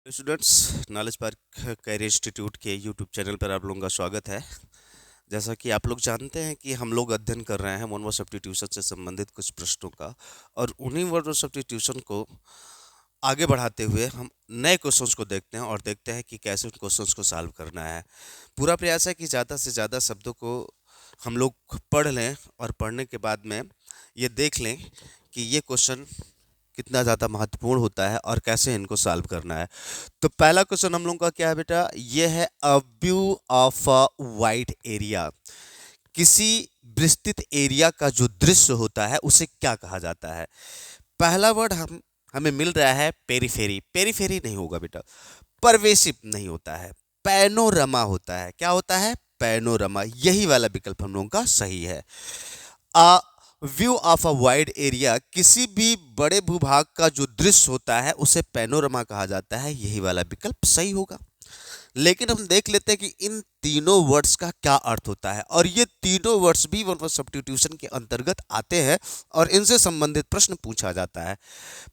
Students, knowledge park career institute के YouTube channel पर आप लोगों का स्वागत है। जैसा कि आप लोग जानते हैं कि हम लोग अध्ययन कर रहे हैं वन वर्ड सब्स्टिट्यूशन से संबंधित कुछ प्रश्नों का, और उन्हीं वर्ड सब्स्टिट्यूशन को आगे बढ़ाते हुए हम नए क्वेश्चंस को देखते हैं और देखते हैं कि कैसे उन क्वेश्चंस को सॉल्व करना है। पूरा प्रयास है कि ज़्यादा से ज़्यादा शब्दों को हम लोग पढ़ लें और पढ़ने के बाद में ये देख लें कि ये क्वेश्चन कितना ज़्यादा महत्वपूर्ण होता है और कैसे इनको सॉल्व करना है। तो पहला क्वेश्चन हम लोगों का क्या है बेटा, ये है a view of a wide area. किसी विस्तृत एरिया का जो दृश्य होता है उसे क्या कहा जाता है। पहला वर्ड हमें मिल रहा है पेरिफेरी। पेरिफेरी नहीं होगा बेटा, परवेसिव नहीं होता है, पैनोरमा होता है। क्या होता है? पैनोरमा। यही वाला विकल्प हम लोगों का सही है। A view of a wide area, किसी भी बड़े भूभाग का जो दृश्य होता है उसे पैनोरमा कहा जाता है। यही वाला विकल्प सही होगा। लेकिन हम देख लेते हैं कि इन तीनों वर्ड्स का क्या अर्थ होता है, और ये तीनों वर्ड्स भी वन वर्ड सब्स्टिट्यूशन के अंतर्गत आते हैं और इनसे संबंधित प्रश्न पूछा जाता है।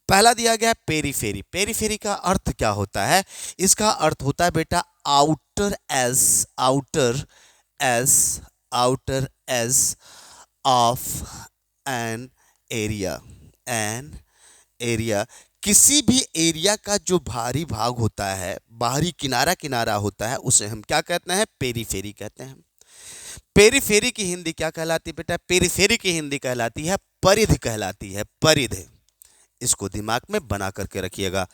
पहला दिया गया है पेरीफेरी। पेरीफेरी का अर्थ क्या होता है? इसका अर्थ होता है बेटा outer as, outer as, outer as of an area. N area, किसी भी एरिया का जो बाहरी भाग होता है, बाहरी किनारा किनारा होता है, उसे हम क्या कहते हैं? पेरीफेरी कहते हैं। पेरीफेरी की हिंदी क्या कहलाती है बेटा? पेरीफेरी की हिंदी कहलाती है परिध, कहलाती है परिध। इसको दिमाग में बना करके रखिएगा।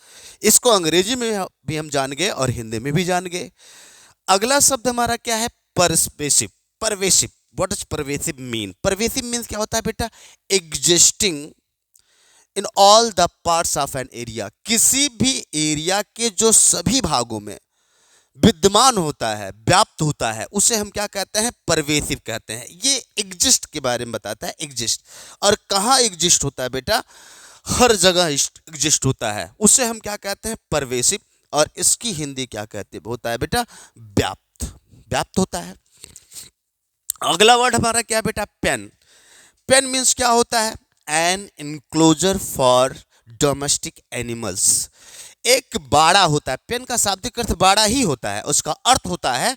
इसको अंग्रेजी में भी हम जान गए और हिंदी में भी जान गए। अगला शब्द हमारा क्या है? परस्पेसिव, pervasive. What does pervasive mean? Pervasive means क्या होता है बेटा? Existing in all the parts of an area. किसी भी एरिया के जो सभी भागों में विद्यमान होता है, व्याप्त होता है, उसे हम क्या कहते हैं? परवेसिव कहते हैं। ये एग्जिस्ट के बारे में बताता है, एग्जिस्ट। और कहाँ एग्जिस्ट होता है बेटा? हर जगह एग्जिस्ट होता है, उसे हम क्या कहते हैं? परवेसिव। और इसकी हिंदी क्या कहते होता है बेटा? व्याप्त, व्याप्त होता है। अगला वर्ड हमारा क्या है बेटा? पेन। पेन मीन्स क्या होता है? An enclosure for domestic animals. एक बाड़ा होता है। पेन का शाब्दिक अर्थ बाड़ा ही होता है। उसका अर्थ होता है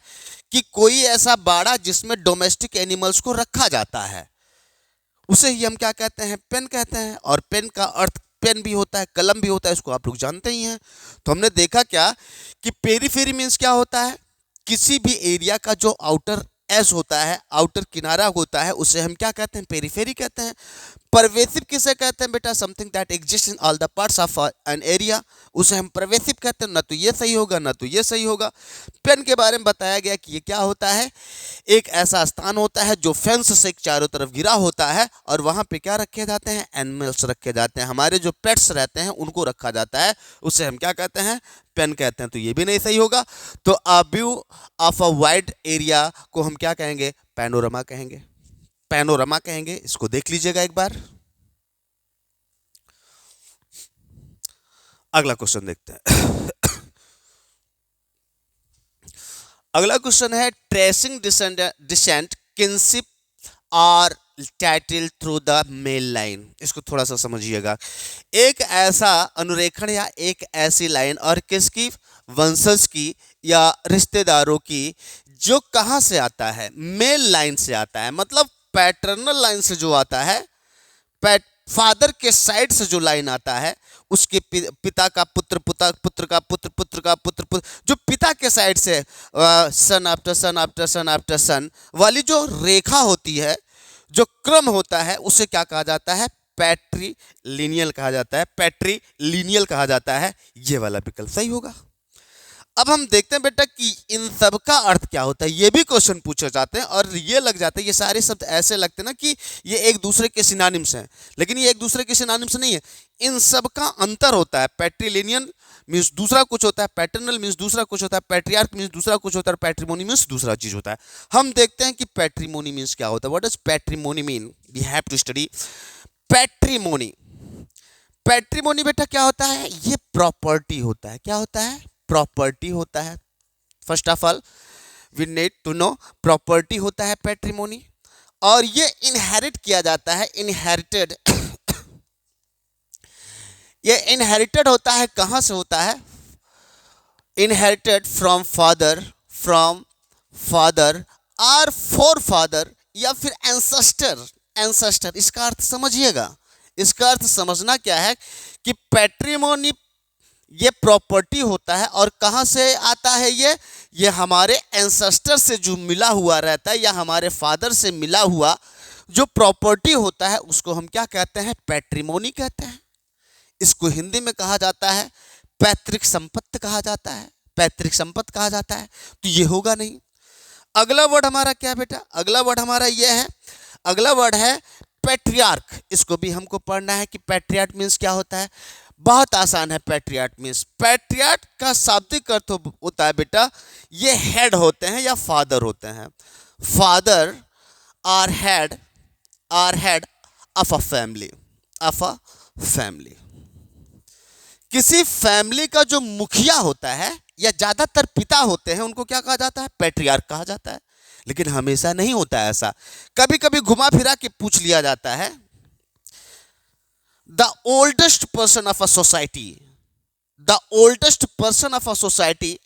कि कोई ऐसा बाड़ा जिसमें डोमेस्टिक एनिमल्स को रखा जाता है, उसे ही हम क्या कहते हैं? पेन कहते हैं। और पेन का अर्थ पेन भी होता है, कलम भी होता है, इसको आप लोग जानते ही हैं। तो हमने देखा क्या कि पेरीफेरी मीन्स क्या होता है? किसी भी एरिया का जो आउटर एज होता है, आउटर किनारा होता है, उसे हम क्या कहते हैं? पेरीफेरी कहते हैं। परवेसिव किसे कहते हैं बेटा? Something that exist in all the parts of an area, उसे हम परवेसिव कहते हैं। ना तो ये सही होगा, ना तो ये सही होगा। पेन के बारे में बताया गया कि ये क्या होता है? एक ऐसा स्थान होता है जो फेंस से चारों तरफ घिरा होता है, और वहां पे क्या रखे जाते हैं? एनिमल्स रखे जाते हैं। हमारे जो पेट्स रहते हैं उनको रखा जाता है, उसे हम क्या कहते हैं? पेन कहते हैं। तो ये भी नहीं सही होगा। तो a view of a wide area को हम क्या कहेंगे? पैनोरमा कहेंगे, पैनोरमा कहेंगे। इसको देख लीजिएगा एक बार। अगला क्वेश्चन देखते हैं। अगला क्वेश्चन है ट्रेसिंग डिसेंट किनशिप और title through the male line. इसको थोड़ा सा समझिएगा। एक ऐसा अनुरेखण या एक ऐसी लाइन, और किसकी? वंशज की या रिश्तेदारों की, जो कहां से आता है? मेल लाइन से आता है। मतलब पैटर्नल लाइन से जो आता है, फादर के साइड से जो लाइन आता है, उसके पिता का पुत्र, पुत्र पुत्र का पुत्र, पुत्र का पुत्र, पुत्र, जो पिता के साइड से son after son after son after son वाली जो रेखा होती है, जो क्रम होता है, उसे क्या कहा जाता है? पैट्रीलिनियल कहा जाता है, पैट्रीलिनियल कहा जाता है। ये वाला विकल्प सही होगा। अब हम देखते हैं बेटा कि इन सब का अर्थ क्या होता है। ये भी क्वेश्चन पूछे जाते हैं, और ये लग जाते हैं, ये सारे शब्द ऐसे लगते हैं ना कि ये एक दूसरे के सिनोनिम्स हैं, लेकिन ये एक दूसरे के सिनोनिम्स नहीं है। इन सब का अंतर होता है। पैट्रीलिनियन मीन्स दूसरा कुछ होता है, पैटर्नल मीन्स दूसरा कुछ होता है, पैट्रियार्क मीन्स दूसरा कुछ होता है, पैट्रीमोनी मीन्स दूसरा चीज होता है। हम देखते हैं कि पैट्रीमोनी मीन्स क्या होता है। What does patrimony mean? We have to study patrimony. Patrimony बेटा क्या होता है? ये प्रॉपर्टी होता है। क्या होता है? प्रॉपर्टी होता है। First of all we need to know, property होता है पैट्रीमोनी, और ये इनहेरिट किया जाता है। इनहेरिटेड ये इनहेरिटेड होता है। कहां से होता है? इनहेरिटेड फ्रॉम फादर और फोर फादर या फिर एंसेस्टर। एंसेस्टर इसका अर्थ समझिएगा, इसका अर्थ समझना क्या है कि पैट्रिमोनी ये प्रॉपर्टी होता है और कहाँ से आता है ये हमारे एंसेस्टर से जो मिला हुआ रहता है या हमारे फादर से मिला हुआ जो प्रॉपर्टी होता है उसको हम क्या कहते हैं, पैट्रिमोनी कहते हैं। इसको हिंदी में कहा जाता है पैतृक संपत्ति कहा जाता है, पैतृक संपत्ति कहा जाता है। तो ये होगा नहीं। अगला वर्ड हमारा क्या है बेटा, अगला वर्ड हमारा ये है, अगला वर्ड है पैट्रियार्क। इसको भी हमको पढ़ना है कि पैट्रियार्क मीन्स क्या होता है। बहुत आसान है, पैट्रियार्क मीन्स, पैट्रियार्क का शाब्दिक अर्थ होता है बेटा ये हेड होते हैं या फादर होते हैं। Father are head of a family, of a family. किसी फैमिली का जो मुखिया होता है या ज्यादातर पिता होते हैं उनको क्या कहा जाता है, पैट्रियार्क कहा जाता है। लेकिन हमेशा नहीं होता है ऐसा, कभी कभी घुमा फिरा के पूछ लिया जाता है। The oldest person of a society, the oldest person of a society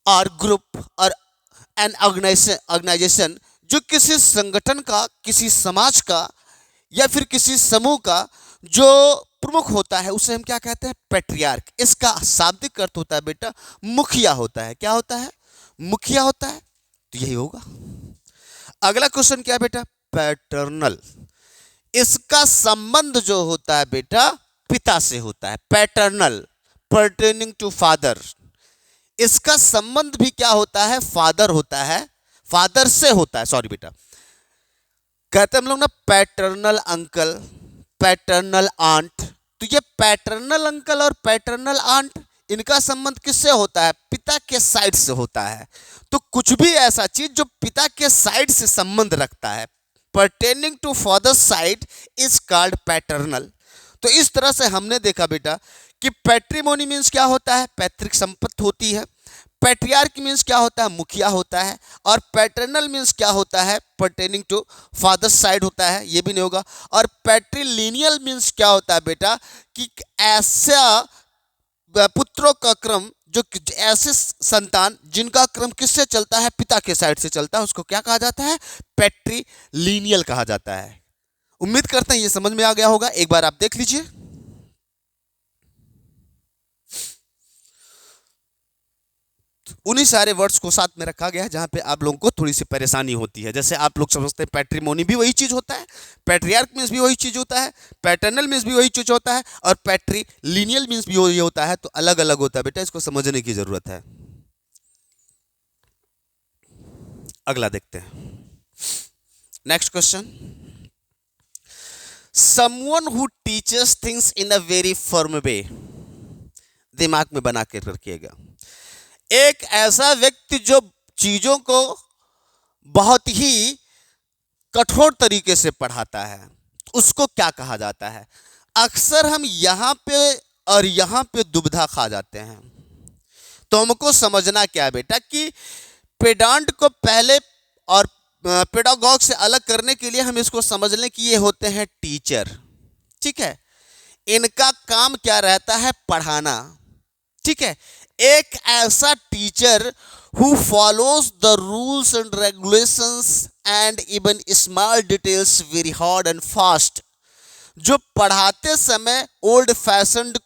और ग्रुप और एन ऑर्गेनाइजेशन, जो किसी संगठन का, किसी समाज का या फिर किसी समूह का जो प्रमुख होता है उसे हम क्या कहते हैं, पैट्रियार्क। इसका शाब्दिक अर्थ होता है बेटा मुखिया होता है। क्या होता है, मुखिया होता है। तो यही होगा। अगला क्वेश्चन क्या है बेटा, पैटर्नल। इसका संबंध जो होता है बेटा पिता से होता है, पैटर्नल, पर्टेनिंग टू फादर। इसका संबंध भी क्या होता है, फादर होता है, फादर से होता है। सॉरी बेटा, कहते हम लोग ना पैटर्नल अंकल, पैटर्नल आंट। तो ये पैटर्नल अंकल और पैटर्नल आंट इनका संबंध किससे होता है, पिता के साइड से होता है। तो कुछ भी ऐसा चीज जो पिता के साइड से संबंध रखता है, pertaining to father side, is called paternal. तो इस तरह से हमने देखा बेटा कि पैट्रिमोनी मीन्स क्या होता है, पैतृक संपत्ति होती है। पैट्रियार्क मीन्स क्या होता है, मुखिया होता है। और पैटर्नल मीन्स क्या होता है, पर्टेनिंग टू फादर साइड होता है, ये भी नहीं होगा। और पैट्रिलिनियल मीन्स क्या होता है बेटा कि ऐसा पुत्रों का क्रम, जो ऐसे संतान जिनका क्रम किससे चलता है, पिता के साइड से चलता है, उसको क्या कहा जाता है, पैट्रिलिनियल कहा जाता है। उम्मीद करते हैं ये समझ में आ गया होगा। एक बार आप देख लीजिए। उन्हीं सारे वर्ड्स को साथ में रखा गया है जहां पे आप लोगों को थोड़ी सी परेशानी होती है। जैसे आप लोग समझते हैं पैट्रिमोनी भी वही चीज होता है, पैट्रियार्क मीन्स भी वही चीज होता है, पैटर्नल मीन्स भी वही चीज होता है, और पैट्रिलिनियल मीन्स भी वही होता है। तो अलग अलग होता है बेटा, इसको समझने की जरूरत है। अगला देखते हैं, next question. Someone who teaches things in a very firm way. दिमाग में बना के रखिएगा, एक ऐसा व्यक्ति जो चीजों को बहुत ही कठोर तरीके से पढ़ाता है, उसको क्या कहा जाता है। अक्सर हम यहां पे और यहां पे दुविधा खा जाते हैं। तो हमको समझना क्या है बेटा कि पेडांट को पहले और पेडागॉग से अलग करने के लिए हम इसको समझ लें कि ये होते हैं टीचर। ठीक है, इनका काम क्या रहता है, पढ़ाना। ठीक है, एक ऐसा teacher who follows the rules and regulations and even small details very hard and fast, जो पढ़ाते समय ओल्ड फैशन्ड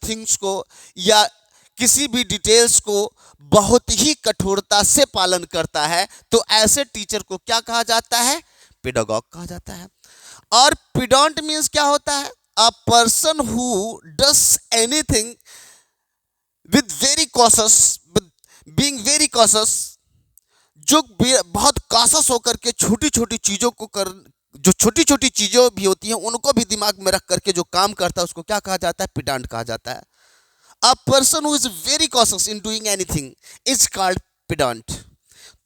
थिंग्स को या किसी भी डिटेल्स को बहुत ही कठोरता से पालन करता है, तो ऐसे टीचर को क्या कहा जाता है, पेडागॉग कहा जाता है। और पेडांट मीन्स क्या होता है, a person who does anything with very cautious, being very cautious, जो बहुत कॉशस होकर के छोटी छोटी चीजों को जो छोटी छोटी चीजें भी होती हैं उनको भी दिमाग में रख करके जो काम करता है उसको क्या कहा जाता है, पेडांट कहा जाता है। A person who is very cautious in doing anything is called pedant.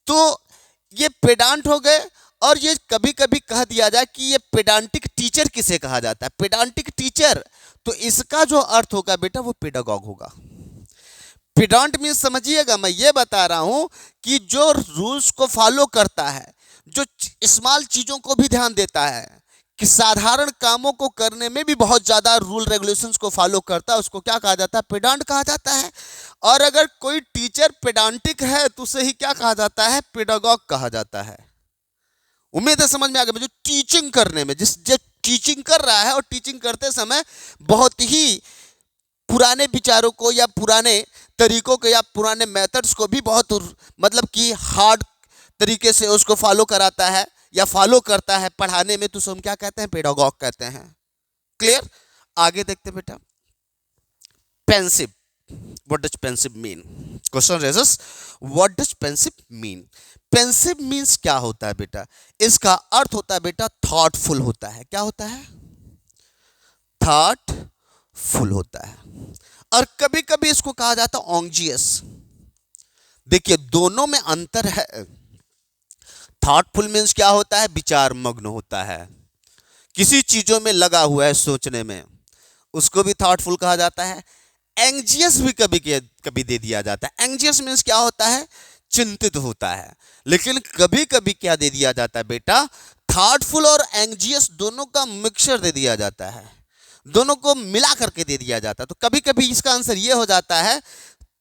तो ये पेडांट हो गए। और ये कभी कभी कह दिया जाए कि ये पेडांटिक टीचर किसे कहा जाता है, पेडांटिक टीचर, तो इसका जो अर्थ होगा बेटा वो पेडागॉग होगा। पेडांट मीन्स समझिएगा, मैं ये बता रहा हूं कि जो रूल्स को फॉलो करता है, जो स्मॉल चीजों को भी ध्यान देता है, कि साधारण कामों को करने में भी बहुत ज्यादा रूल रेगुलेशंस को फॉलो करता है, उसको क्या कहा जाता है? पेडांट कहा जाता है। और अगर कोई टीचर पेडांटिक है तो उसे ही क्या कहा जाता है? पेडागॉग कहा जाता है। उम्मीद है समझ में आ गया। जो टीचिंग करने में, जो टीचिंग कर रहा है और टीचिंग करते समय बहुत ही पुराने विचारों को या पुराने तरीकों को या पुराने मेथड्स को भी बहुत मतलब कि हार्ड तरीके से उसको फॉलो कराता है या फॉलो करता है पढ़ाने में, तो हम क्या कहते हैं? पेडागॉग कहते हैं। क्लियर? आगे देखते हैं बेटा। Pensive, what does pensive mean? Question raises, what does pensive mean? Pensive means क्या होता है बेटा? इसका अर्थ होता है बेटा थॉटफुल होता है। क्या होता है? थॉटफुल होता है। और कभी कभी इसको कहा जाता है ऑन्जियस। देखिए दोनों में अंतर है। थॉटफुल मीन्स क्या होता है? विचार मग्न होता है, किसी चीजों में लगा हुआ है सोचने में, उसको भी थॉटफुल कहा जाता है। एंग्जियस भी कभी कभी दे दिया जाता है। एंग्जियस मीन्स क्या होता है? चिंतित होता है। लेकिन कभी कभी क्या दे दिया जाता है बेटा? थॉटफुल और एंग्जियस दोनों का मिक्सचर दे दिया जाता है, दोनों को मिला करके दे दिया जाता है। तो कभी कभी इसका आंसर ये हो जाता है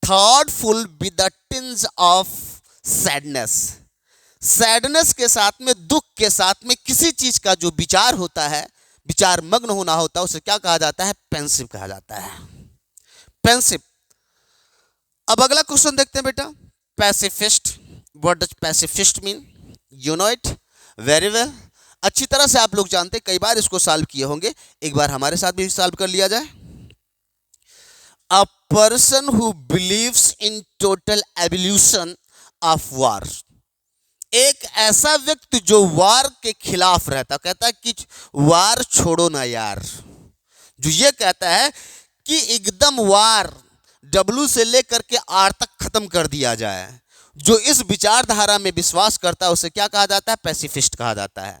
thoughtful with the tinge of sadness. Sadness के साथ में, दुख के साथ में किसी चीज का जो विचार होता है, विचार मग्न होना होता है, उसे क्या कहा जाता है? पेंसिव कहा जाता है। पेंसिव। अब अगला क्वेश्चन देखते हैं बेटा। Pacifist, what does pacifist mean? You know it very well. अच्छी तरह से आप लोग जानते हैं, कई बार इसको सॉल्व किए होंगे, एक बार हमारे साथ भी सॉल्व कर लिया जाए। अ person who believes in total evolution of war. एक ऐसा व्यक्ति जो वार के खिलाफ रहता, कहता है कि वार छोड़ो ना यार, जो ये कहता है कि एकदम वार डब्ल्यू से लेकर के आर तक खत्म कर दिया जाए, जो इस विचारधारा में विश्वास करता है उसे क्या कहा जाता है? पैसिफिस्ट कहा जाता है।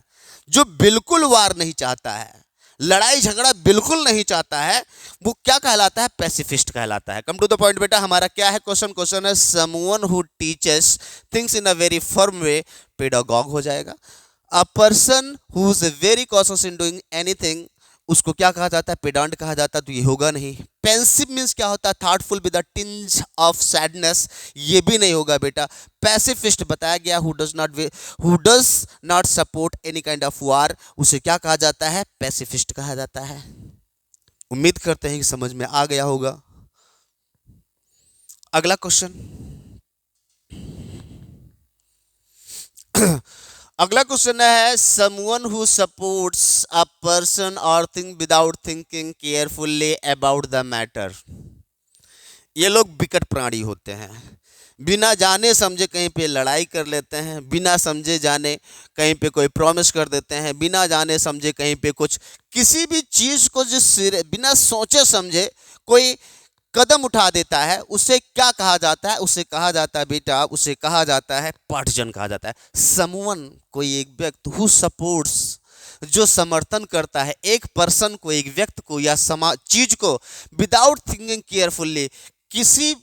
जो बिल्कुल वार नहीं चाहता है, लड़ाई झगड़ा बिल्कुल नहीं चाहता है, वो क्या कहलाता है? पैसिफिस्ट कहलाता है। कम टू द पॉइंट बेटा, हमारा क्या है क्वेश्चन? क्वेश्चन है someone who teaches things in a very firm way, pedagogue हो जाएगा। अ person who is very cautious in doing anything, उसको क्या कहा जाता है? पेडांट कहा जाता है। तो ये होगा नहीं। पेंसिव मीन्स क्या होता है? Thoughtful with a tinge of sadness, ये भी नहीं होगा बेटा। पैसिफिस्ट बताया गया, who does not support any kind of war, उसे क्या कहा जाता है? पैसिफिस्ट कहा जाता है। उम्मीद करते हैं कि समझ में आ गया होगा। अगला क्वेश्चन। अगला क्वेश्चन है someone who supports a person और thing without thinking carefully about the matter. ये लोग विकट प्राणी होते हैं, बिना जाने समझे कहीं पे लड़ाई कर लेते हैं, बिना समझे जाने कहीं पे कोई प्रॉमिस कर देते हैं, बिना जाने समझे कहीं पे कुछ किसी भी चीज को बिना सोचे समझे कोई कदम उठा देता है, उसे क्या कहा जाता है? उसे कहा जाता है बेटा, उसे कहा जाता है पार्टिजन कहा जाता है। समवन, कोई एक व्यक्ति, हु सपोर्ट्स, जो समर्थन करता है एक पर्सन को, एक व्यक्ति को या चीज को, विदाउट थिंकिंग केयरफुल्ली, किसी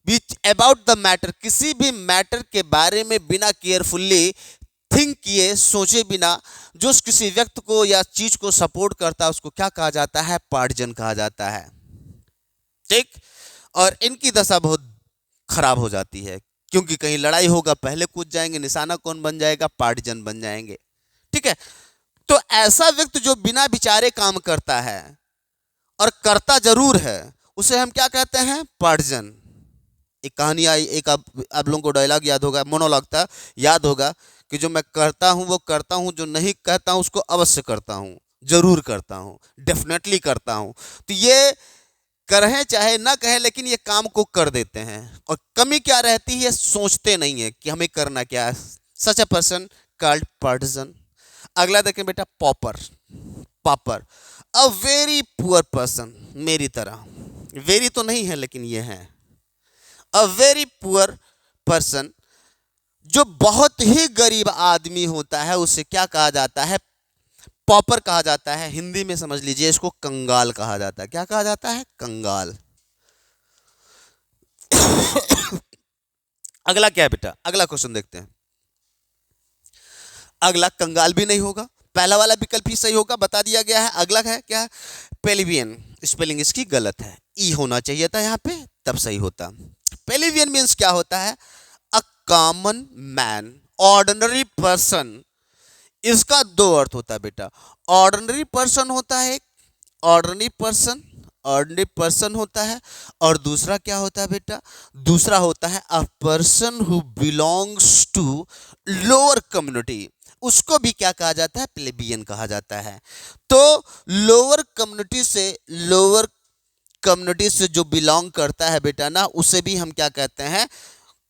भी अबाउट द मैटर, किसी भी मैटर के बारे में बिना केयरफुल्ली थिंक किए, सोचे बिना जो किसी व्यक्ति को या चीज को सपोर्ट करता है, उसको क्या कहा जाता है? पार्टिजन कहा जाता है। ठीक। और इनकी दशा बहुत खराब हो जाती है, क्योंकि कहीं लड़ाई होगा पहले कूद जाएंगे, निशाना कौन बन जाएगा? पार्टिजन बन जाएंगे। ठीक है। तो ऐसा व्यक्ति जो बिना विचारे काम करता है और करता जरूर है, उसे हम क्या कहते हैं? पार्टिजन। एक कहानी आई, एक आप लोगों को डायलॉग याद होगा, मोनोलॉग था, याद होगा कि जो मैं करता हूं वो करता हूं, जो नहीं कहता हूं उसको अवश्य करता हूं, जरूर करता हूं, डेफिनेटली करता हूं। तो ये करें चाहे ना कहें, लेकिन ये काम को कर देते हैं। और कमी क्या रहती है? सोचते नहीं है कि हमें करना क्या है। Such a person called partisan. अगला देखें बेटा, pauper. Pauper, a very poor person, मेरी तरह, वेरी तो नहीं है लेकिन ये है, अ वेरी पुअर पर्सन, जो बहुत ही गरीब आदमी होता है, उसे क्या कहा जाता है? पॉपर कहा जाता है। हिंदी में समझ लीजिए इसको कंगाल कहा जाता है। क्या कहा जाता है? कंगाल। अगला क्या है बेटा? अगला क्वेश्चन देखते हैं। अगला कंगाल भी नहीं होगा, पहला वाला विकल्प ही सही होगा, बता दिया गया है। अगला है क्या, पेलिवियन, स्पेलिंग इसकी गलत है, ई होना चाहिए था यहाँ पे, तब सही होता। पेलिवियन मीन्स क्या होता है, a common man, ordinary person. इसका दो अर्थ होता है बेटा, ऑर्डिनरी पर्सन होता है, ऑर्डिनरी पर्सन, ऑर्डिनरी पर्सन होता है, और दूसरा क्या होता है बेटा, दूसरा होता है a person who belongs to lower community, उसको भी क्या कहा जाता है, प्लेबियन कहा जाता है। तो लोअर कम्युनिटी से जो बिलोंग करता है बेटा ना, उसे भी हम क्या कहते हैं,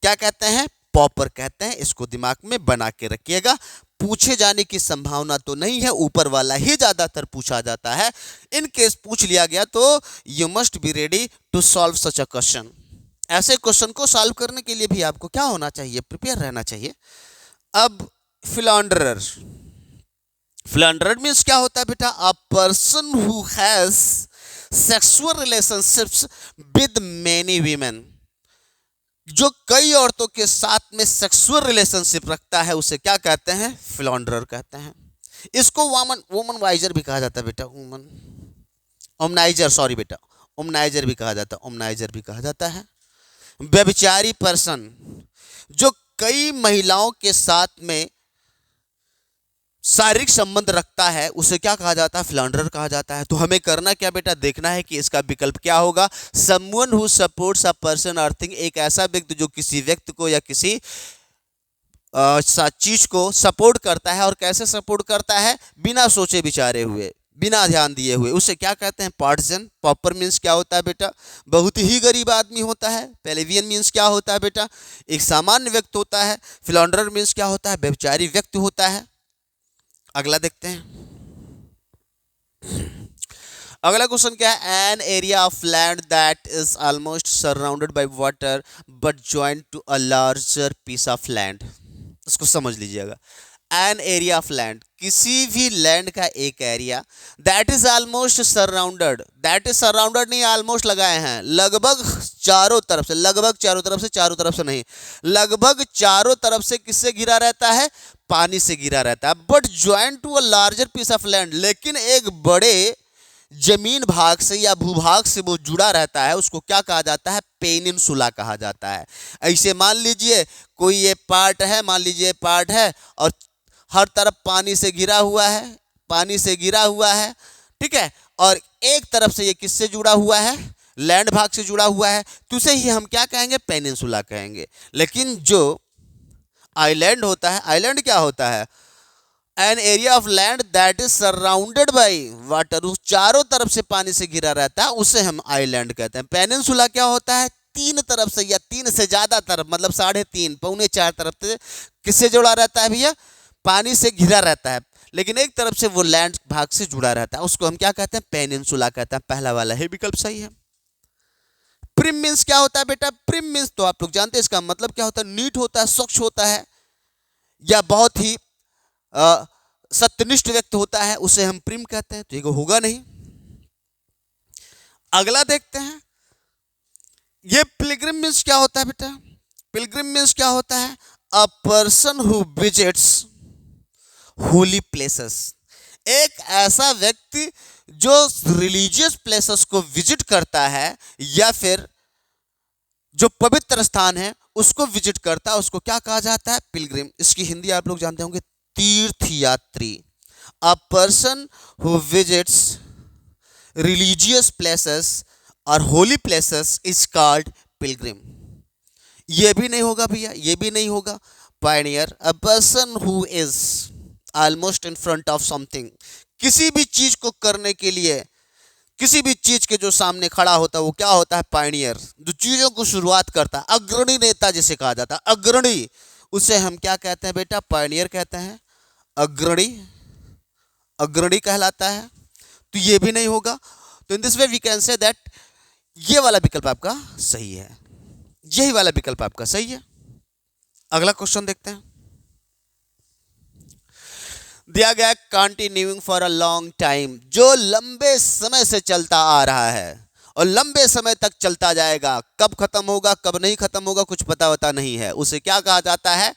क्या कहते हैं, पॉपर कहते हैं। इसको दिमाग में बना के रखिएगा, पूछे जाने की संभावना तो नहीं है, ऊपर वाला ही ज्यादातर पूछा जाता है। इन केस पूछ लिया गया तो you must be ready to solve such a question. ऐसे क्वेश्चन को सॉल्व करने के लिए भी आपको क्या होना चाहिए, प्रिपेयर रहना चाहिए। अब फिलॉन्डरर, फिलॉन्डरर मीन्स क्या होता है बेटा, अ person who has sexual relationships with many women, जो कई औरतों के साथ में सेक्सुअल रिलेशनशिप रखता है, उसे क्या कहते हैं, फिलॉन्डरर कहते हैं। इसको वुमन वाइजर भी कहा जाता है बेटा, वुमन ओमनाइजर, सॉरी बेटा, ओमनाइजर भी कहा जाता है, ओमनाइजर भी कहा जाता है। व्यभिचारी पर्सन, जो कई महिलाओं के साथ में शारीरिक संबंध रखता है, उसे क्या कहा जाता है, फिलॉन्डरर कहा जाता है। तो हमें करना क्या बेटा, देखना है कि इसका विकल्प क्या होगा। Someone who supports a person और थिंग, एक ऐसा व्यक्ति जो किसी व्यक्ति को या किसी चीज को सपोर्ट करता है, और कैसे सपोर्ट करता है, बिना सोचे विचारे हुए, बिना ध्यान दिए हुए, उसे क्या कहते हैं, पार्टिजन। पॉपर मीन्स क्या होता है बेटा, बहुत ही गरीब आदमी होता है। पेलेवियन मीन्स क्या होता है बेटा, एक सामान्य व्यक्ति होता है। फिलॉन्डरर मीन्स क्या होता है, व्यभिचारी व्यक्ति होता है। अगला देखते हैं, अगला क्वेश्चन क्या है, an area of land that is almost surrounded by water but joint to a larger piece of land. इसको समझ लीजिएगा, एन एरिया ऑफ लैंड, किसी भी लैंड का एक area, that is almost surrounded, that is surrounded नहीं, almost लगाए हैं, लगभग चारों तरफ से, लगभग चारों तरफ से, चारों तरफ से नहीं, लगभग चारों तरफ से किससे घिरा रहता है, पानी से घिरा रहता है। But joint to a larger piece of land, लेकिन एक बड़े जमीन भाग से या भूभाग से वो जुड़ा रहता है, उसको क्या कहा जाता है, पेनिनसुला कहा जाता है। ऐसे मान लीजिए कोई ये पार्ट है, मान लीजिए पार्ट है और हर तरफ पानी से घिरा हुआ है, पानी से घिरा हुआ है, ठीक है, और एक तरफ से ये किससे जुड़ा हुआ है, लैंड भाग से जुड़ा हुआ है, तो उसे ही हम क्या कहेंगे, पेनिनसुला कहेंगे। लेकिन जो आइलैंड होता है, आइलैंड क्या होता है, an area of land that is surrounded by water, उस चारों तरफ से पानी से घिरा रहता है, उसे हम आइलैंड कहते हैं। पेनिनसुला क्या होता है, तीन तरफ से या तीन से ज्यादा तरफ, मतलब 3.5 पौने 4 तरफ से किससे जुड़ा रहता है भैया, पानी से घिरा रहता है, लेकिन एक तरफ से वो लैंड भाग से जुड़ा रहता है, उसको हम क्या कहते हैं, पेनिनसुला कहते हैं। पहला वाला ही विकल्प सही है। प्रिम मीन्स क्या होता है बेटा, प्रिम मीन्स तो आप लोग जानते हैं, इसका मतलब क्या होता है, नीट होता है, स्वच्छ होता है, या बहुत ही सत्यनिष्ठ व्यक्ति होता है, उसे हम प्रिम कहते हैं। तो ये होगा नहीं। अगला देखते हैं, ये पिलग्रिम मीन्स क्या होता है बेटा, पिलग्रिम मीन्स क्या होता है, a person who visits Holi places, एक ऐसा व्यक्ति जो रिलीजियस प्लेसेस को विजिट करता है या फिर जो पवित्र स्थान है उसको विजिट करता है, उसको क्या कहा जाता है, पिलग्रिम। इसकी हिंदी आप लोग जानते होंगे, तीर्थयात्री। A person who visits religious places और holy places is called pilgrim. ये भी नहीं होगा भैया, ये भी नहीं होगा। Pioneer, a person who is almost in front of something, किसी भी चीज को करने के लिए, किसी भी चीज के जो सामने खड़ा होता है वो क्या होता है, पायनियर, जो चीजों को शुरुआत करता है, अग्रणी नेता जिसे कहा जाता है, अग्रणी, उसे हम क्या कहते हैं बेटा, पायनियर कहते हैं, अग्रणी, अग्रणी कहलाता है। तो ये भी नहीं होगा। तो in this way we can say that ये वाला विकल्प आपका सही है, यही वाला विकल्प आपका सही है। अगला क्वेश्चन देखते हैं, दिया गया continuing for a long time, जो लंबे समय से चलता आ रहा है और लंबे समय तक चलता जाएगा, कब खत्म होगा कब नहीं खत्म होगा कुछ पता नहीं है, उसे क्या कहा जाता है,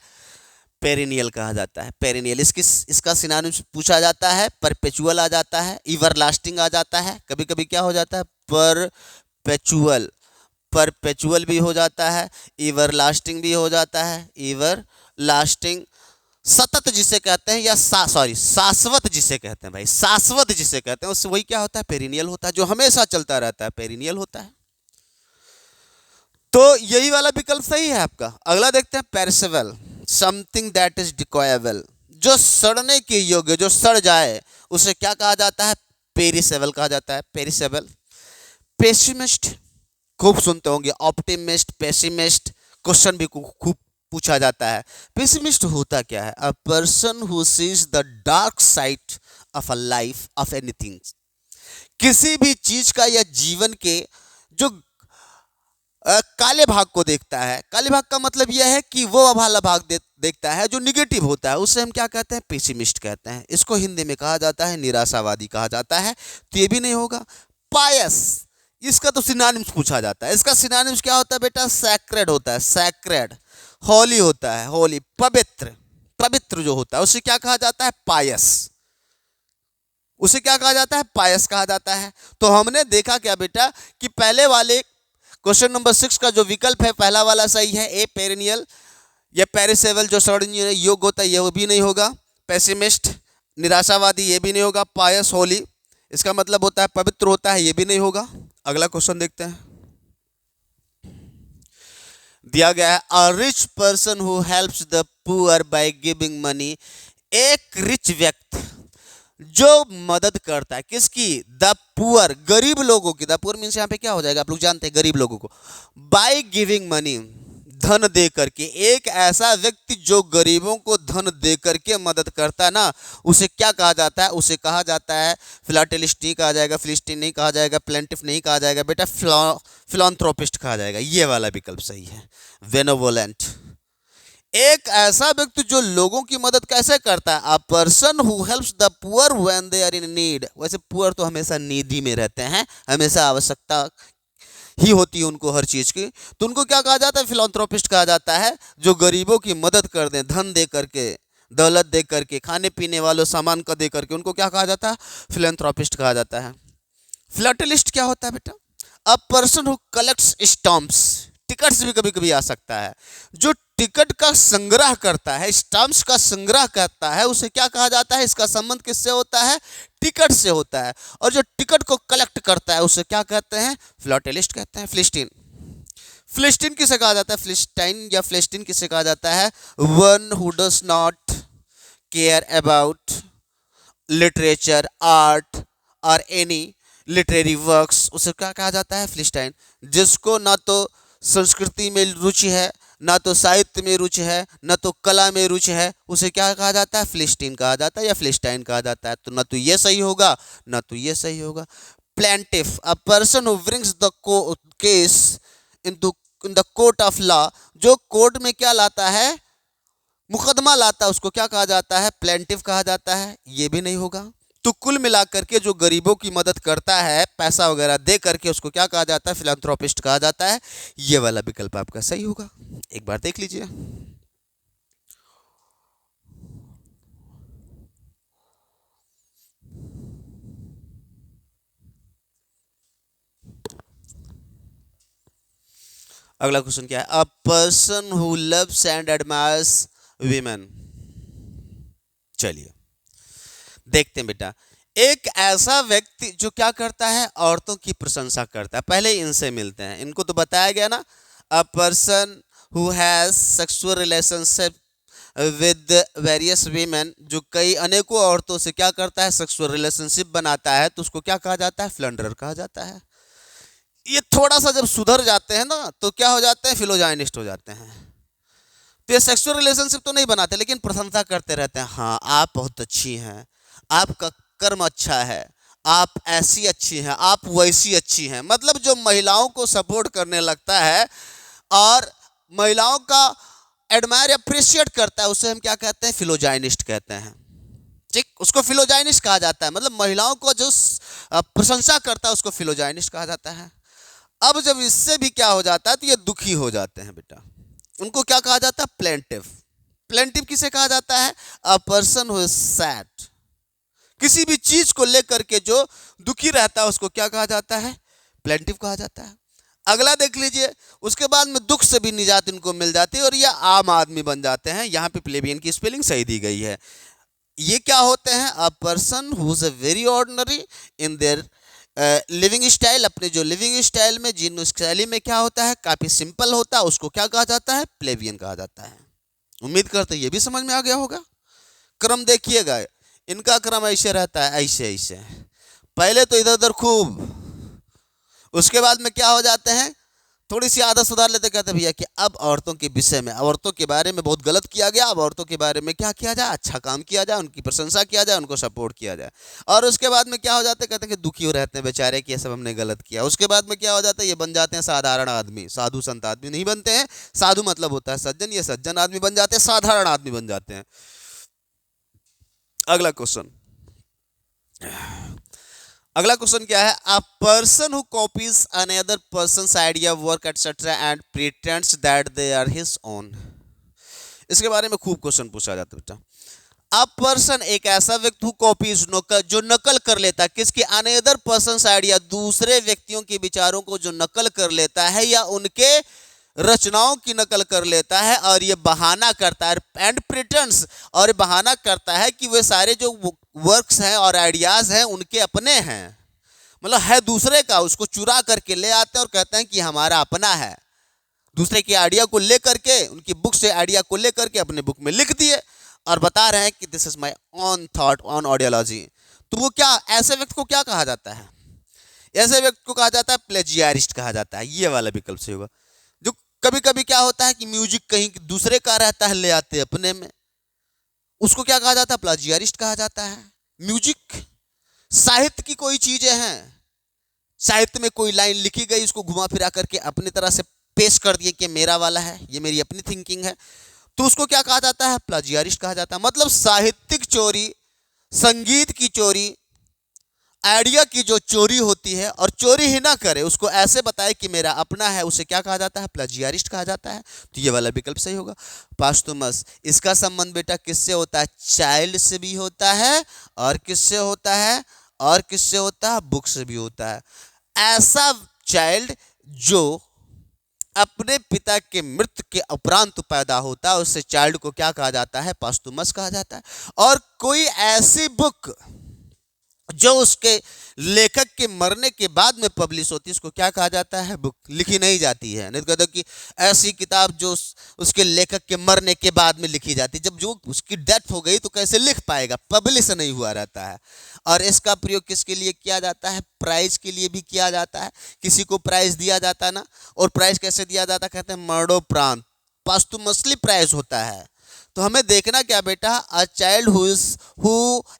पेरिनियल कहा जाता है। पेरिनियल इसका सिनोनिम्स पूछा जाता है। परपेचुअल आ जाता है, एवरलास्टिंग आ जाता है, कभी कभी क्या हो जाता है परपेचुअल, परपेचुअल भी हो जाता है, एवरलास्टिंग भी हो जाता है। एवरलास्टिंग सतत जिसे कहते हैं, या सॉरी शाश्वत जिसे कहते हैं भाई, शाश्वत जिसे कहते हैं, उससे वही क्या होता है, पेरिनियल होता है, जो हमेशा चलता रहता है, पेरिनियल होता है। तो यही वाला विकल्प सही है आपका। अगला देखते हैं, पेरिसेबल, समथिंग दैट इज डिकॉयबल, जो सड़ने के योग्य, जो सड़ जाए, उसे क्या कहा जाता है, पेरिसेबल कहा जाता है। पेरिसेबल। पेसिमिस्ट खूब सुनते होंगे, ऑप्टिमिस्ट, पेसिमिस्ट, क्वेश्चन भी खूब पूछा जाता है। पेसिमिस्ट होता क्या है, a person who seize the dark side of a life of anything, किसी भी चीज का या जीवन के जो काले भाग को देखता है। काले भाग का मतलब यह है कि वो वाला भाग देखता है जो निगेटिव होता है, उसे हम क्या कहते हैं, पेसिमिस्ट कहते हैं। इसको हिंदी में कहा जाता है निराशावादी कहा जाता है। तो ये भी नहीं होगा। पायस, इसका तो सिनोनिम्स पूछा जाता है। इसका सिनोनिम्स क्या होता है बेटा, सैक्रेड होता है, सैक्रेड, होली होता है, होली, पवित्र, पवित्र जो होता है उसे क्या कहा जाता है, पायस, उसे क्या कहा जाता है, पायस कहा जाता है। तो हमने देखा क्या बेटा कि पहले वाले क्वेश्चन नंबर 6 का जो विकल्प है पहला वाला सही है, ए पेरिनियल या पेरिसेबल जो सड़ने योग्य होता है ये भी नहीं होगा। पेसिमिस्ट निराशावादी ये भी नहीं होगा। पायस होली इसका मतलब होता है पवित्र होता है, ये भी नहीं होगा। अगला क्वेश्चन देखते हैं, दिया गया है, a rich person who helps the poor by giving money, एक रिच व्यक्ति जो मदद करता है किसकी, द पुअर, गरीब लोगों की। द पुअर मीन्स यहाँ पे क्या हो जाएगा, आप लोग जानते हैं गरीब लोगों को, बाय गिविंग मनी, धन दे करके। एक ऐसा व्यक्ति जो गरीबों को धन दे करके मदद करता है ना, उसे क्या कहा जाता है, उसे कहा जाता है फिलाटेलिस्ट नहीं कहा जाएगा, फिलिस्टीन नहीं कहा जाएगा, प्लेंटिफ नहीं कहा जाएगा बेटा, फिलॉन्थ्रोपिस्ट कहा जाएगा। ये वाला विकल्प सही है, बेनेवोलेंट। एक ऐसा व्यक्ति जो लोगों की मदद कैसे करता है, a person who helps the poor when they are in need. वैसे पुअर तो हमेशा नीडी में रहते हैं, हमेशा आवश्यकता ही होती है उनको हर चीज की, तो उनको क्या कहा जाता है, फिलॉन्थ्रोपिस्ट कहा जाता है। जो गरीबों की मदद कर दें, धन दे करके, दौलत दे करके, खाने पीने वालों सामान का दे करके, उनको क्या कहा जाता है, फिलॉन्थ्रोपिस्ट कहा जाता है। फिलाटेलिस्ट क्या होता है बेटा, अ person who collects stamps, tickets भी कभी कभी आ सकता है, जो टिकट का संग्रह करता है, स्टैम्प्स का संग्रह करता है, उसे क्या कहा जाता है, इसका संबंध किससे होता है, टिकट से होता है। और जो टिकट को कलेक्ट करता है उसे क्या कहते हैं, फिलाटेलिस्ट कहते हैं। फिलिस्टीन, फिलिस्टीन किसे कहा जाता है, फिलिस्टाइन या फिलिस्टीन किसे कहा जाता है, one who does not care about literature, art और एनी लिटरेरी वर्क्स, उसे क्या कहा जाता है, फिलिस्टाइन। जिसको ना तो संस्कृति में रुचि है, ना तो साहित्य में रुचि है, ना तो कला में रुचि है, उसे क्या कहा जाता है, फिलिस्टीन कहा जाता है या फिलिस्टाइन कहा जाता है। तो ना तो ये सही होगा ना तो ये सही होगा। Plaintiff, a person who brings the case in the court of law, जो कोर्ट में क्या लाता है, मुकदमा लाता है, उसको क्या कहा जाता है, प्लेंटिफ कहा जाता है। ये भी नहीं होगा। तो कुल मिलाकर के जो गरीबों की मदद करता है पैसा वगैरह दे करके, उसको क्या कहा जाता है, फिलैंथ्रोपिस्ट कहा जाता है। ये वाला विकल्प आपका सही होगा, एक बार देख लीजिए। अगला क्वेश्चन क्या है, a person who loves and admires women. चलिए देखते हैं बेटा, एक ऐसा व्यक्ति जो क्या करता है, औरतों की प्रशंसा करता है। पहले इनसे मिलते हैं, इनको तो बताया गया ना, अ person who has sexual relationship with various women, जो कई अनेकों औरतों से क्या करता है, सेक्सुअल रिलेशनशिप बनाता है, तो उसको क्या कहा जाता है, फ्लंडरर कहा जाता है। ये थोड़ा सा जब सुधर जाते हैं ना तो क्या हो जाते हैं, फिलोजाइनिस्ट हो जाते हैं। तो ये सेक्सुअल रिलेशनशिप तो नहीं बनाते लेकिन प्रशंसा करते रहते हैं, हाँ आप बहुत अच्छी हैं, आपका कर्म अच्छा है, आप ऐसी अच्छी हैं, आप वैसी अच्छी हैं। मतलब जो महिलाओं को सपोर्ट करने लगता है और महिलाओं का एडमायर अप्रिशिएट करता है, उसे हम क्या कहते हैं, फिलोजाइनिस्ट कहते हैं। ठीक, उसको फिलोजाइनिस्ट कहा जाता है। मतलब महिलाओं को जो प्रशंसा करता है उसको फिलोजाइनिस्ट कहा जाता है। अब जब इससे भी क्या हो जाता है तो ये दुखी हो जाते हैं बेटा, उनको क्या कहा जाता है, प्लेंटिफ। प्लेंटिव किसे कहा जाता है? A person who is sad. किसी भी चीज को लेकर के जो दुखी रहता है उसको क्या कहा जाता है? प्लेंटिव कहा जाता है। अगला देख लीजिए, उसके बाद में दुख से भी निजात इनको मिल जाती है और ये आम आदमी बन जाते हैं। यहाँ पे प्लेबियन की स्पेलिंग सही दी गई है। ये क्या होते हैं? अ person who is a very ordinary in their living style. अपने जो लिविंग स्टाइल में, जीवन शैली में क्या होता है? काफी सिंपल होता है, उसको क्या कहा जाता है? प्लेबियन कहा जाता है। उम्मीद करते ये भी समझ में आ गया होगा। क्रम देखिएगा, इनका क्रम ऐसे रहता है, ऐसे ऐसे। पहले तो इधर उधर खूब, उसके बाद में क्या हो जाते हैं? थोड़ी सी आदत सुधार लेते, कहते भैया कि अब औरतों के विषय में, औरतों के बारे में बहुत गलत किया गया, अब औरतों के बारे में क्या किया जाए? अच्छा काम किया जाए, उनकी प्रशंसा किया जाए, उनको सपोर्ट किया जाए। और उसके बाद में क्या हो जाते हैं? कहते हैं कि दुखी हो रहते हैं बेचारे कि ये सब हमने गलत किया। उसके बाद में क्या हो जाता है? ये बन जाते हैं साधारण आदमी। साधु संत आदमी नहीं बनते हैं। साधु मतलब होता है सज्जन, ये सज्जन आदमी बन जाते हैं, साधारण आदमी बन जाते हैं। अगला क्वेश्चन, अगला क्वेश्चन क्या है? A person who copies another person's idea, work etcetera and pretends that they are his own. इसके बारे में खूब क्वेश्चन पूछा जाता है बेटा। अ पर्सन एक ऐसा व्यक्ति हु कॉपीज, जो नकल कर लेता है, किसकी? अनदर पर्सन्स आइडिया, दूसरे व्यक्तियों के विचारों को जो नकल कर लेता है या उनके रचनाओं की नकल कर लेता है, और ये बहाना करता है, एंड प्रिटेंड्स, और बहाना करता है कि वे सारे जो वर्क्स हैं और आइडियाज हैं उनके अपने हैं, मतलब है दूसरे का, उसको चुरा करके ले आते हैं और कहते हैं कि हमारा अपना है। दूसरे के आइडिया को लेकर के, उनकी बुक से आइडिया को लेकर के अपने बुक में लिख दिए और बता रहे हैं कि this is my on thought on ideology. तो वो क्या, ऐसे व्यक्ति को क्या कहा जाता है? ऐसे व्यक्ति को कहा जाता है प्लेजियारिस्ट कहा जाता है। ये वाला विकल्प से होगा। जो कभी कभी क्या होता है कि म्यूजिक कहीं दूसरे का रहता है, ले आते अपने में, उसको क्या कहा जाता है? प्लेजियारिस्ट कहा जाता है। म्यूजिक, साहित्य की कोई चीजें हैं, साहित्य में कोई लाइन लिखी गई, उसको घुमा फिरा करके अपनी तरह से पेश कर दिए कि मेरा वाला है, ये मेरी अपनी थिंकिंग है, तो उसको क्या कहा जाता है? प्लेजियारिस्ट कहा जाता है। मतलब साहित्यिक चोरी, संगीत की चोरी, आइडिया की जो चोरी होती है, और चोरी ही ना करे, उसको ऐसे बताए कि मेरा अपना है, उसे क्या कहा जाता है? प्लेजियारिस्ट कहा जाता है। तो ये वाला विकल्प सही होगा। पास्टुमस, इसका संबंध बेटा किससे होता है? चाइल्ड से भी होता है, और किससे होता है? और किससे होता है? बुक से भी होता है। ऐसा चाइल्ड जो अपने पिता के मृत्यु के उपरांत पैदा होता है, उससे चाइल्ड को क्या कहा जाता है? पास्टुमस कहा जाता है। और कोई ऐसी बुक जो उसके लेखक के मरने के बाद में पब्लिश होती है, उसको क्या कहा जाता है? बुक। लिखी नहीं जाती है, नहीं तो कहते कि ऐसी किताब जो उसके लेखक के मरने के बाद में लिखी जाती है। जब जो उसकी डेथ हो गई तो कैसे लिख पाएगा? पब्लिश नहीं हुआ रहता है। और इसका प्रयोग किसके लिए किया जाता है? प्राइज के लिए भी किया जाता है। किसी को प्राइज दिया जाता है ना, और प्राइज कैसे दिया जाता है? कहते हैं मरणोपरांत, पास्टुमसली प्राइज होता है। तो हमें देखना क्या बेटा? A child who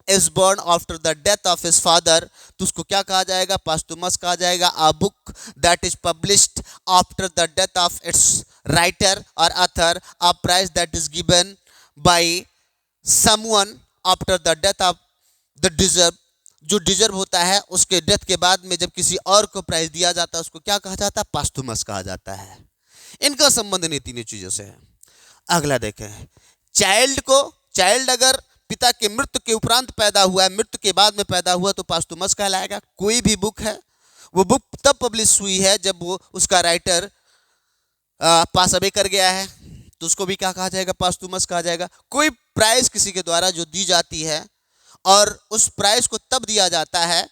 is born after the death of his father, तो उसको क्या कहा जाएगा? पास्टुमस कहा जाएगा। A book that is published after the death of its writer और author, a prize that is given by someone after the death of the deserve, जो deserve होता है उसके डेथ के बाद में जब किसी और को प्राइज दिया जाता है, उसको क्या कहा जाता है? पास्टुमस कहा जाता है। इनका संबंध इन तीनों चीजों से है। अगला देखें, चाइल्ड अगर पिता के मृत्यु के उपरांत पैदा हुआ है, मृत्यु के बाद में पैदा हुआ, तो पास्टुमस कहलाएगा। कोई भी बुक है, वो बुक तब पब्लिश हुई है जब वो उसका राइटर पास अवे कर गया है, तो उसको भी क्या कहा जाएगा? पास्टुमस कहा जाएगा। कोई प्राइज किसी के द्वारा जो दी जाती है, और उस प्राइज को तब दिया जाता है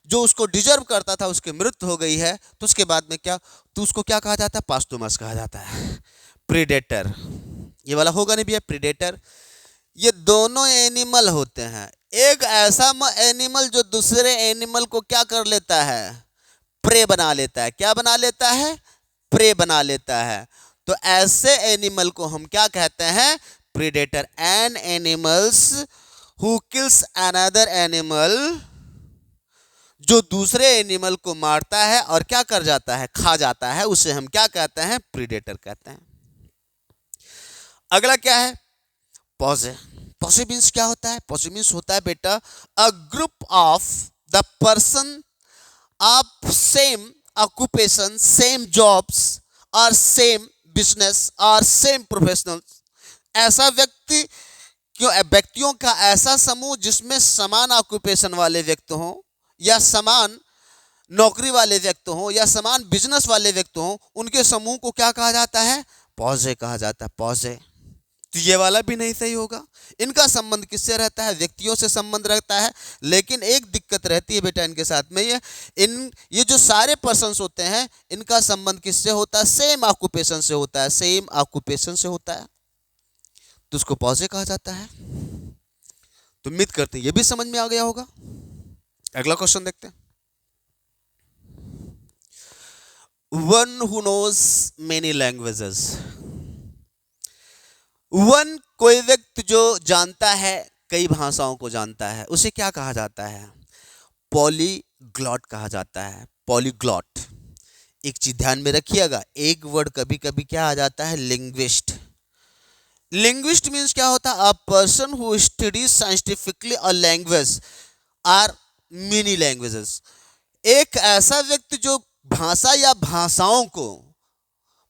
जो उसको डिजर्व करता था, उसकी मृत्यु हो गई है, तो उसके बाद में क्या, तो उसको क्या कहा जाता है? पास्टुमस कहा जाता है। प्रीडेटर, ये वाला होगा नहीं भैया? प्रीडेटर, ये दोनों एनिमल होते हैं। एक ऐसा एनिमल जो दूसरे एनिमल को क्या कर लेता है? प्रे बना लेता है। क्या बना लेता है? प्रे बना लेता है। तो ऐसे एनिमल को हम क्या कहते हैं? Predator. An animals who kills another animal, जो दूसरे एनिमल को मारता है और क्या कर जाता है? खा जाता है, उसे हम क्या कहते हैं? प्रीडेटर कहते हैं। अगला क्या है? पॉजे। पॉजे मीन्स क्या होता है? पॉजे मीन्स होता है बेटा a group of the person of same occupation, same jobs और सेम बिजनेस और सेम प्रोफेशनल, ऐसा व्यक्ति क्यों, व्यक्तियों का ऐसा समूह जिसमें समान ऑक्यूपेशन वाले व्यक्ति हों या समान नौकरी वाले व्यक्ति हों या समान बिजनेस वाले व्यक्ति हों, उनके समूह को क्या कहा जाता है? पॉजे कहा जाता है, पॉजे। तो ये वाला भी नहीं सही होगा। इनका संबंध किससे रहता है? व्यक्तियों से संबंध रहता है। लेकिन एक दिक्कत रहती है बेटा इनके साथ में, ये जो सारे पर्सन्स होते हैं इनका संबंध किससे होता है? सेम ऑक्यूपेशन से होता है, सेम ऑक्यूपेशन से होता है, तो उसको पॉजे कहा जाता है। तो उम्मीद करते हैं ये भी समझ में आ गया होगा। अगला क्वेश्चन देखते हैं। One who knows many languages. One कोई व्यक्ति जो जानता है, कई भाषाओं को जानता है, उसे क्या कहा जाता है? पॉलीग्लॉट कहा जाता है, पॉलीग्लॉट। एक चीज ध्यान में रखिएगा, एक वर्ड कभी कभी क्या आ जाता है? लिंग्विस्ट। लिंग्विस्ट मीन्स क्या होता है? A person who studies scientifically a language or many languages. एक ऐसा व्यक्ति जो भाषा या भाषाओं को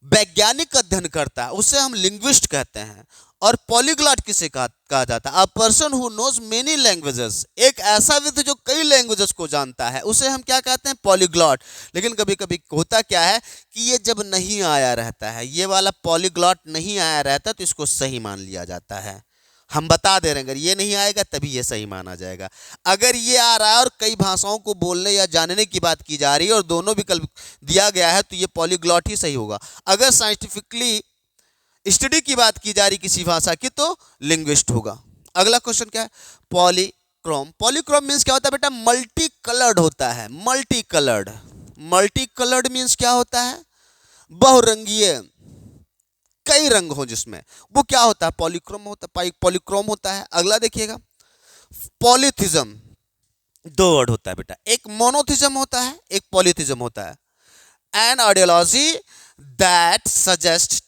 वैज्ञानिक अध्ययन करता है, उसे हम लिंग्विस्ट कहते हैं। और पॉलीग्लॉट किसे कहा जाता है? A person who knows many languages. एक ऐसा व्यक्ति जो कई लैंग्वेजेस को जानता है, उसे हम क्या कहते हैं? पॉलीग्लॉट। लेकिन कभी कभी होता क्या है कि ये जब नहीं आया रहता है, ये वाला पॉलीग्लॉट नहीं आया रहता, तो इसको सही मान लिया जाता है। हम बता दे रहे हैं, अगर ये नहीं आएगा तभी ये सही माना जाएगा। अगर ये आ रहा है और कई भाषाओं को बोलने या जानने की बात की जा रही है और दोनों विकल्प दिया गया है, तो ये पॉलीग्लॉट ही सही होगा। अगर साइंटिफिकली स्टडी की बात की जा रही किसी भाषा की, तो लिंग्विस्ट होगा। अगला क्वेश्चन क्या है? पॉलीक्रोम। पॉलीक्रोम मीन्स क्या होता है बेटा? मल्टी कलर्ड होता है, multi coloured. Multi coloured means क्या होता है? बहुरंगीय, कई रंग हो जिसमें, वो क्या होता है? पॉलीक्रोम होता है, पॉलीक्रोम होता है। अगला देखिएगा, पॉलीथिज्म। दो वर्ड होता है बेटा, एक मोनोथिज्म होता है, एक पॉलीथिज्म होता है। An ideology that suggest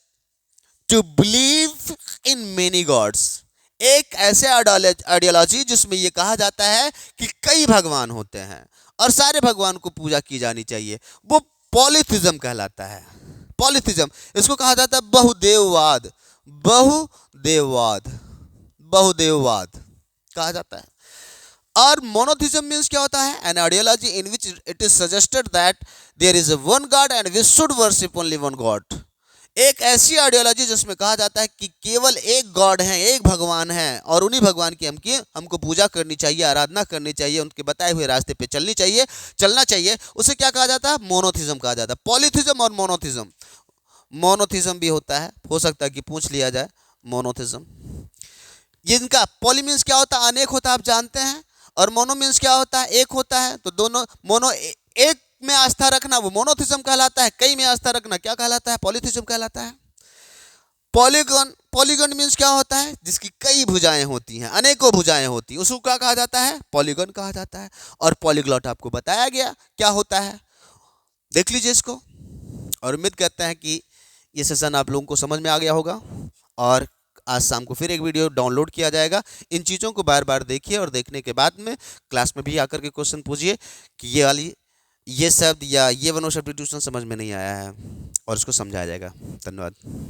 to believe in many gods. एक ऐसे आइडियोलॉजी जिसमें यह कहा जाता है कि कई भगवान होते हैं और सारे भगवान को पूजा की जानी चाहिए, वो पॉलीथिज्म कहलाता है। पॉलीथिज्म, इसको कहा जाता है बहुदेववाद। बहुदेववाद, बहुदेववाद कहा जाता है। और मोनोथिज्म मीन्स क्या होता है? An ideology in which it is suggested that there is one god and we should worship only one god. एक ऐसी आइडियोलॉजी जिसमें कहा जाता है कि केवल एक गॉड है, एक भगवान है, और उन्हीं भगवान की हमको पूजा करनी चाहिए, आराधना करनी चाहिए, उनके बताए हुए रास्ते पे चलना चाहिए। उसे क्या कहा जाता है? मोनोथिज्म कहा जाता है। पॉलीथिज्म और मोनोथिज्म, मोनोथिज्म भी होता है, हो सकता है कि पूछ लिया जाए मोनोथिज्म। जिनका पॉली मीन्स क्या होता है? अनेक होता है, आप जानते हैं। और मोनो मीन्स क्या होता है? एक होता है। तो दोनों, मोनो एक में आस्था रखना वो मोनोथिज्म कहलाता है, कई में आस्था रखना क्या कहलाता है? पॉलीथिज्म कहलाता है। पॉलीगन, पॉलीगन मीन्स क्या होता है? जिसकी कई भुजाएं होती हैं, अनेकों भुजाएं होती हैं, उसको क्या कहा जाता है? पॉलीगन कहा जाता है। और पॉलीग्लॉट आपको बताया गया क्या होता है, देख लीजिए इसको। और उम्मीद करते हैं कि ये सेशन आप लोगों को समझ में आ गया होगा। और आज शाम को फिर एक वीडियो डाउनलोड किया जाएगा। इन चीज़ों को बार बार देखिए और देखने के बाद में क्लास में भी आकर के क्वेश्चन पूछिए कि ये शब्द या ये वन शब्द ट्यूशन समझ में नहीं आया है, और इसको समझाया जाएगा। धन्यवाद।